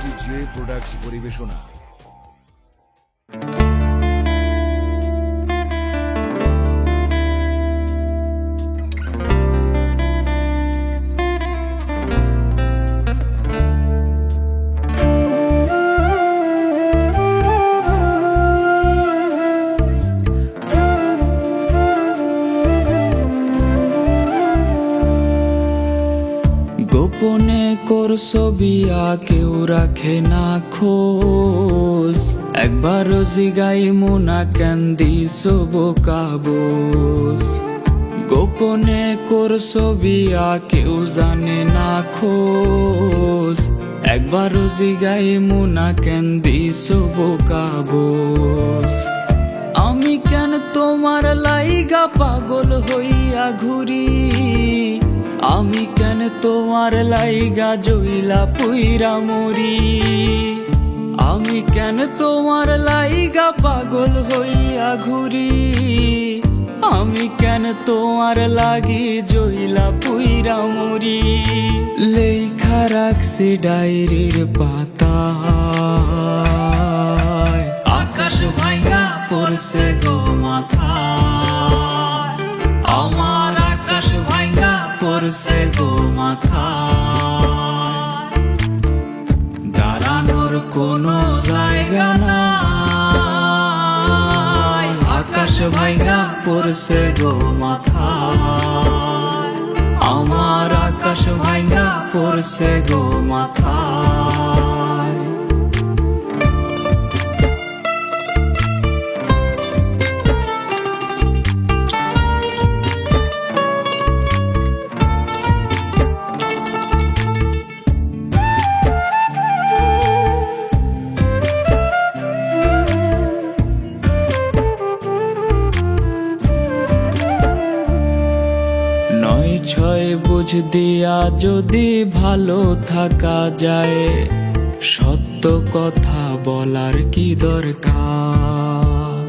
এটি J products পরিবেশনা। গোপনে করছো বিয়া কেউ রাখে না খোঁজ, একবারও জিগাইমু না কেন দিছো বোকা বোঝ। গোপনে করছো বিয়া কেউ জানে না খোঁজ, একবারও জিগাইমু না কেন দিছো বোকা বোঝ। আমি কেন তোমার লাইগা পাগল হইয়া ঘুরি, আমি কেন তোমার লাইগা জইলা পুইরা মরি। আমি কেন তোমার লাইগা পাগল হইয়া ঘুরি, আমি কেন তোমার লাগি জইলা পুইরা মরি। লেখা রাখছি ডায়েরির পাতায়, আকাশ ভাইয়া পড়ছে গো মাথায়। আমার আকাশ ভাইয়া পড়ছে গো মাথায়, দাঁড়ানোর কোনো জায়গা নাই। আকাশ ভাইয়া পড়ছে গো মাথায়, আমার আকাশ ভাইয়া পড়ছে গো মাথায়। নয় ছয় বুঝ দিয়া যদি ভালো থাকা যায়, সত্য কথা বলার কি দরকার।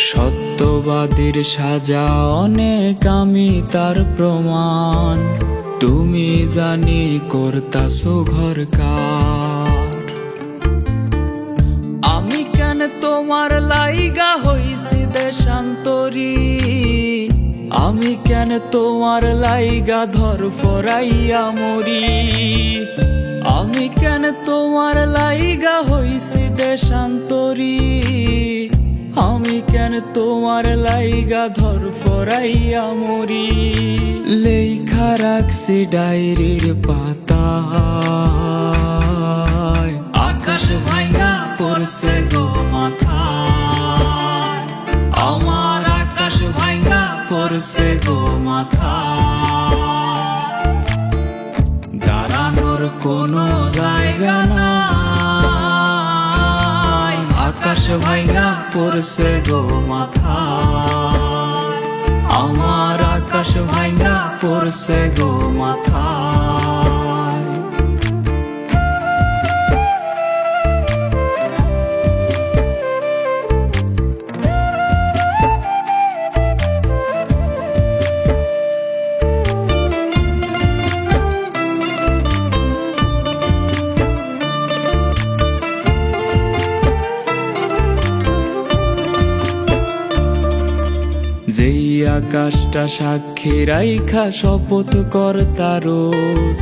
সত্যবাদীর সাজা অনেক, আমি তার প্রমাণ। তুমি জানি করতাছো ঘরকার। আমি কেন তোমার লাইগা হইছি দেশান্তরী, আমি কেন তোমার লাইগা ধর ফরাইয়া মরি। আমি কেন তোমার লাইগা হইছি দেশান্তরী, আমি কেন তোমার লাইগা ধর ফরাইয়া মরি। লেখা রাখছি ডায়েরির পাতায়, আকাশ ভাইয়া পড়ছে গো মাথায়। আমার আকাশ ভাইয়া পড়ছে গো মাথায়, দাঁড়ানোর কোনো জায়গা নাই। আকাশ ভাইয়া পড়ছে গো মাথায়, আমার আকাশ ভাইয়া পড়ছে গো মাথায়। যেই আকাশটা সাক্ষী রাইখা শপথ কর্তা রোজ,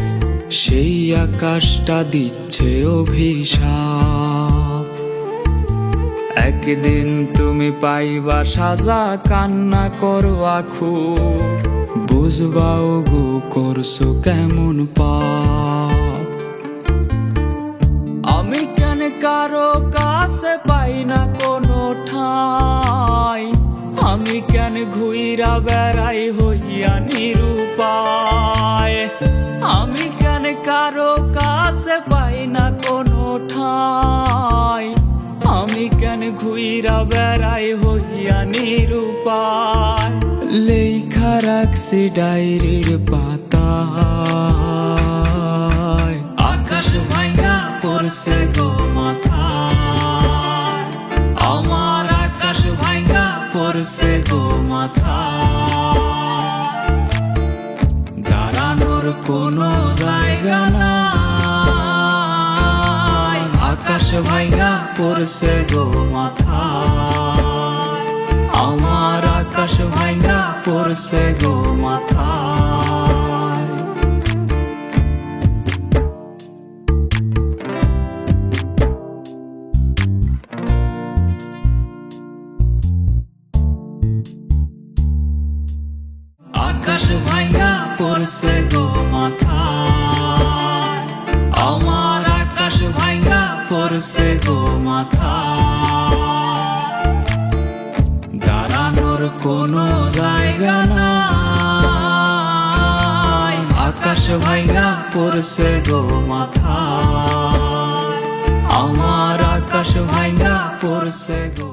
সেই আকাশটা দিচ্ছে অভিশাপ। একদিন তুমি পাইবা সাজা, কান্না করবা খুব, বুঝবাও গো করছো কেমন পাপ। আমি কেন কারো কাছে পাই না কোনো ঠাঁই, আমি কেন ঘুইরা বেড়াই হইয়া নিরুপায়। আমি কেন কারো কাছে পাই না কোনো ঠাঁই, আমি কেন ঘুইরা বেড়াই হইয়া নিরুপায়। লেখা রাখছি ডায়েরির পাতায়, আকাশ ভাইয়া পড়ছে গো মাথায়। আমার আকাশ ভাইয়া পড়ছে গো মাথায়, দাঁড়ানোর কোনো জায়গা নাই। আকাশ ভাইঙ্গা পড়ছে গো মাথায়, আমার আকাশ ভাইঙ্গা পড়ছে গো মাথায়। আকাশ ভাইঙ্গা পড়ছে গো মাথায়, আমার আকাশ ভাইঙ্গা পড়ছে গো মাথায়। দাঁড়ানোর কোনো জায়গা নাই, আকাশ ভাইঙ্গা পড়ছে গো মাথায়, আমার আকাশ ভাইঙ্গা পড়ছে গো।